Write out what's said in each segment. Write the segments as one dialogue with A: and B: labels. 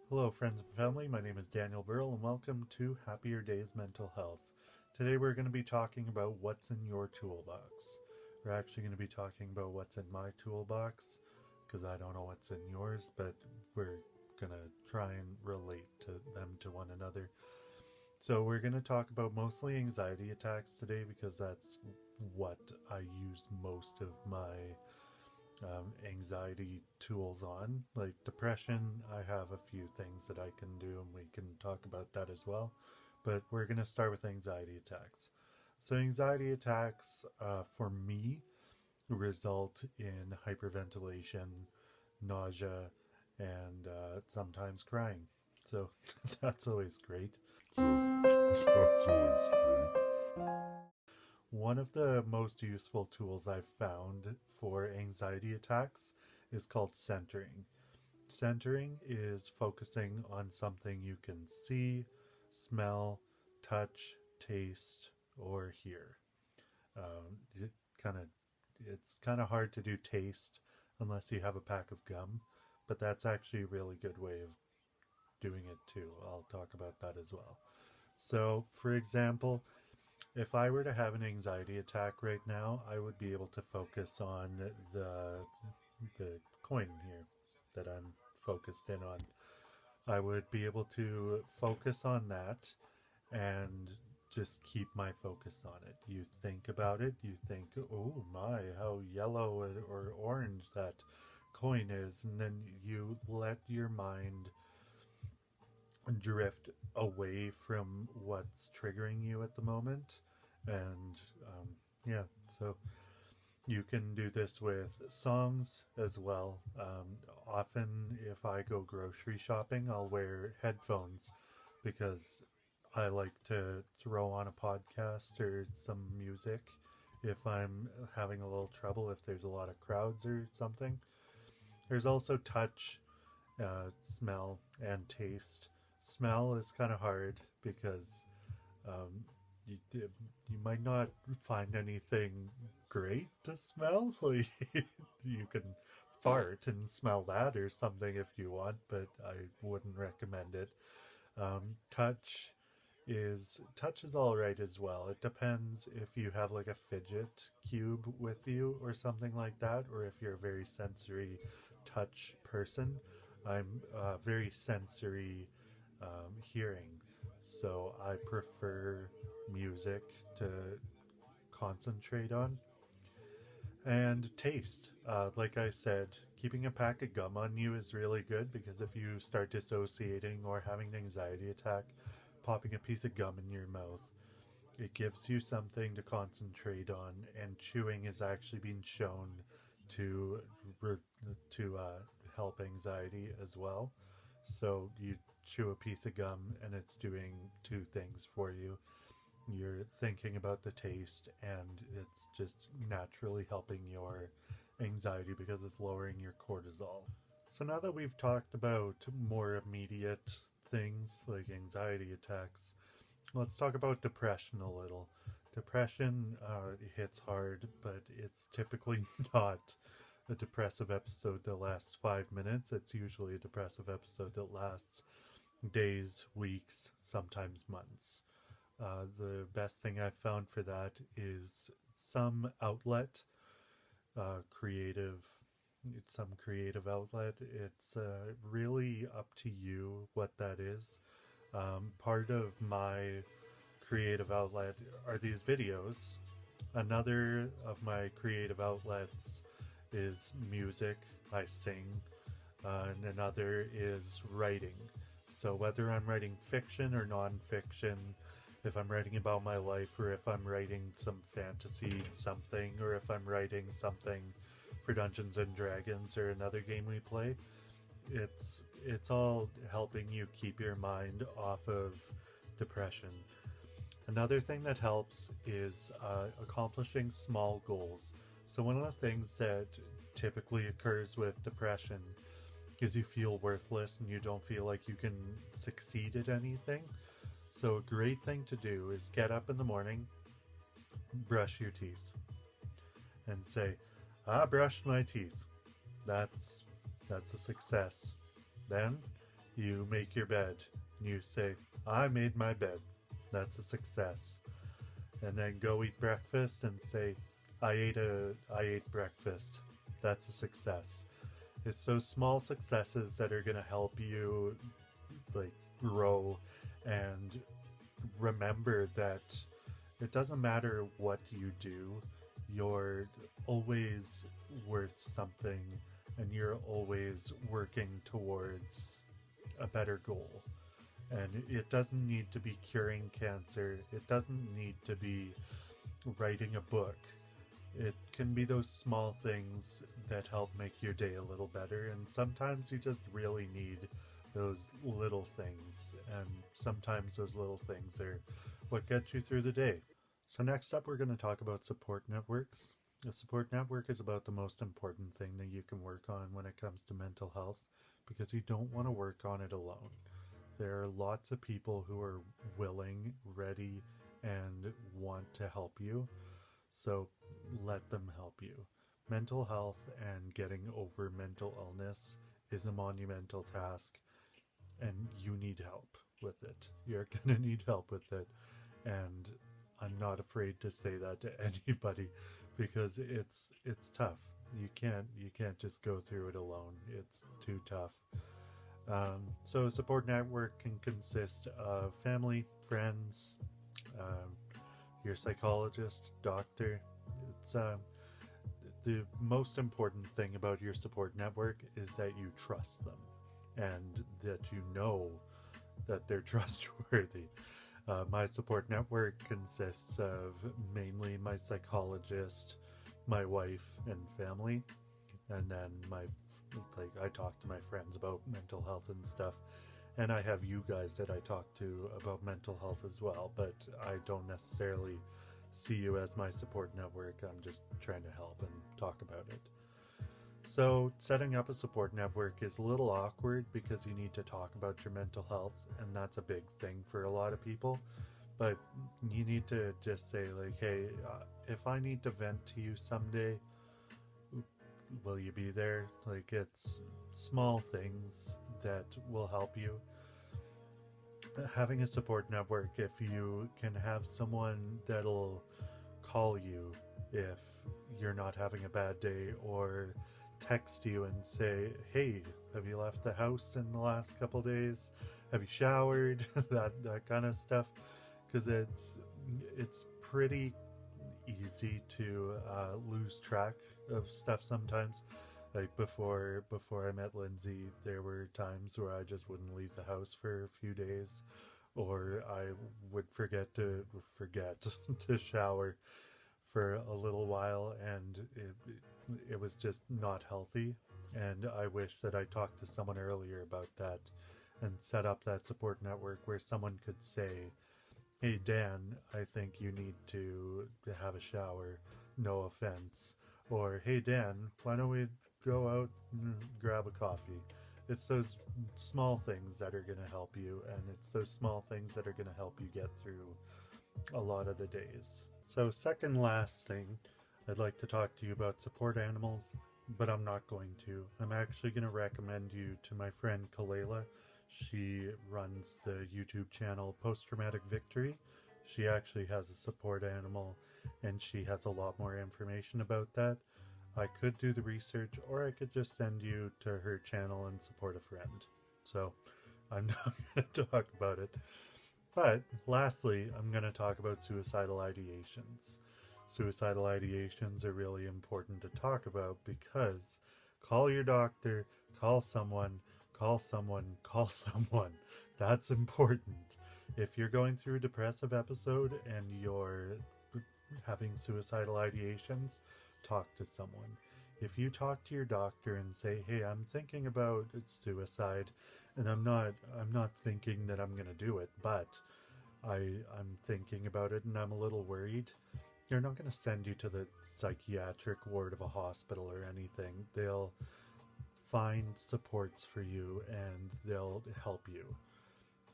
A: Hello, friends and family. My name is Daniel Burrell, and welcome to Happier Days Mental Health. Today, we're going to be talking about what's in your toolbox. We're actually going to be talking about what's in my toolbox because I don't know what's in yours, but we're going to try and relate to them to one another. So, we're going to talk about mostly anxiety attacks today because that's what I use most of my anxiety tools on. Like depression, I have a few things that I can do, and we can talk about that as well. But we're going to start with anxiety attacks. So, anxiety attacks for me result in hyperventilation, nausea, and sometimes crying. So, that's always great. That's always great. One of the most useful tools I've found for anxiety attacks is called centering. Centering is focusing on something you can see, smell, touch, taste, or hear. It kind of it's kind of hard to do taste unless you have a pack of gum, but that's actually a really good way of doing it too. I'll talk about that as well. So, for example, if I were to have an anxiety attack right now, I would be able to focus on the coin here that I'm focused in on. I would be able to focus on that and just keep my focus on it. You think about it, you think, oh my, how yellow or orange that coin is, and then you let your mind drift away from what's triggering you at the moment. And yeah, so you can do this with songs as well. Often, if I go grocery shopping, I'll wear headphones because I like to throw on a podcast or some music if I'm having a little trouble, if there's a lot of crowds or something. There's also touch, smell, and taste. Smell is kind of hard because um, you might not find anything great to smell. Like you can fart and smell that or something if you want, but I wouldn't recommend it. Touch is all right as well. It depends if you have like a fidget cube with you or something like that, or if you're a very sensory touch person. I'm very sensory hearing, so I prefer music to concentrate on. And taste. Like I said, keeping a pack of gum on you is really good because if you start dissociating or having an anxiety attack, popping a piece of gum in your mouth, it gives you something to concentrate on, and chewing is actually being shown to to help anxiety as well. So you chew a piece of gum, and it's doing two things for you. You're thinking about the taste, and it's just naturally helping your anxiety because it's lowering your cortisol. So now that we've talked about more immediate things like anxiety attacks, let's talk about depression a little. Depression hits hard, but it's typically not a depressive episode that lasts 5 minutes. It's usually a depressive episode that lasts days, weeks, sometimes months. The best thing I've found for that is some outlet, creative, some creative outlet. It's really up to you what that is. Part of my creative outlet are these videos. Another of my creative outlets is music. I sing. And another is writing. So whether I'm writing fiction or nonfiction, if I'm writing about my life, or if I'm writing some fantasy something, or if I'm writing something for Dungeons and Dragons or another game we play, it's all helping you keep your mind off of depression. Another thing that helps is accomplishing small goals. So one of the things that typically occurs with depression is you feel worthless and you don't feel like you can succeed at anything. So a great thing to do is get up in the morning, brush your teeth, and say, "I brushed my teeth. That's a success." Then You make your bed and you say, I made my bed. That's a success. And then go eat breakfast and say, I ate breakfast. That's a success. It's those small successes that are going to help you like grow and remember that it doesn't matter what you do, you're always worth something and you're always working towards a better goal. And it doesn't need to be curing cancer, it doesn't need to be writing a book. It can be those small things that help make your day a little better, and sometimes you just really need those little things, and sometimes those little things are what gets you through the day. So next up, we're going to talk about support networks. A support network is about the most important thing that you can work on when it comes to mental health, because you don't want to work on it alone. There are lots of people who are willing, ready, and want to help you. So let them help you. Mental health and getting over mental illness is a monumental task, and you need help with it. You're gonna need help with it, and I'm not afraid to say that to anybody because it's tough. You can't just go through it alone. It's too tough. So a support network can consist of family, friends, your psychologist, doctor. It's the most important thing about your support network is that you trust them and that you know that they're trustworthy. My support network consists of mainly my psychologist, my wife and family, and then I talk to my friends about mental health and stuff. And I have you guys that I talk to about mental health as well, but I don't necessarily see you as my support network. I'm just trying to help and talk about it. So setting up a support network is a little awkward because you need to talk about your mental health, and that's a big thing for a lot of people. But you need to just say like, hey, if I need to vent to you someday, will you be there? Like, it's small things that will help you. Having a support network, if you can have someone that'll call you if you're not having a bad day, or text you and say, hey, have you left the house in the last couple days? Have you showered? that kind of stuff. Because it's pretty easy to lose track of stuff sometimes. Like before I met Lindsay, there were times where I just wouldn't leave the house for a few days, or I would forget to shower for a little while, and it was just not healthy. And I wish that I talked to someone earlier about that and set up that support network where someone could say, hey Dan, I think you need to have a shower, no offense. Or, hey Dan, why don't we go out and grab a coffee? It's those small things that are going to help you, and it's those small things that are going to help you get through a lot of the days. So second last thing, I'd like to talk to you about support animals, but I'm not going to. I'm actually going to recommend you to my friend Kalela. She runs the YouTube channel Post Traumatic Victory. She actually has a support animal, and she has a lot more information about that. I could do the research, or I could just send you to her channel and support a friend. So I'm not going to talk about it. But lastly, I'm going to talk about suicidal ideations. Suicidal ideations are really important to talk about because call your doctor, call someone, call someone, call someone. That's important. If you're going through a depressive episode and you're having suicidal ideations, talk to someone. If you talk to your doctor and say, hey, I'm thinking about suicide, and I'm not thinking that I'm gonna do it, but I'm thinking about it and I'm a little worried, they're not gonna send you to the psychiatric ward of a hospital or anything. They'll find supports for you and they'll help you.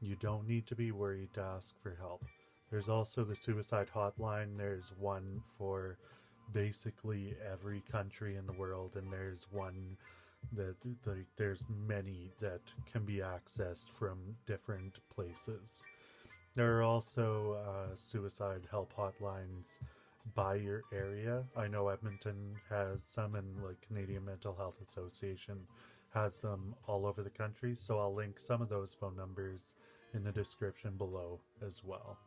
A: You don't need to be worried to ask for help. There's also the suicide hotline. There's one for basically every country in the world, and there's one that like there's many that can be accessed from different places. There are also suicide help hotlines by your area. I know Edmonton has some, and like Canadian Mental Health Association has them all over the country. So I'll link some of those phone numbers in the description below as well.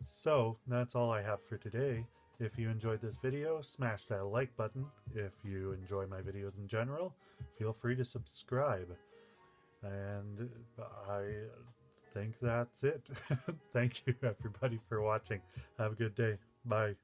A: So that's all I have for today. If you enjoyed this video, smash that like button. If you enjoy my videos in general, feel free to subscribe. And I think that's it. Thank you everybody for watching. Have a good day. Bye.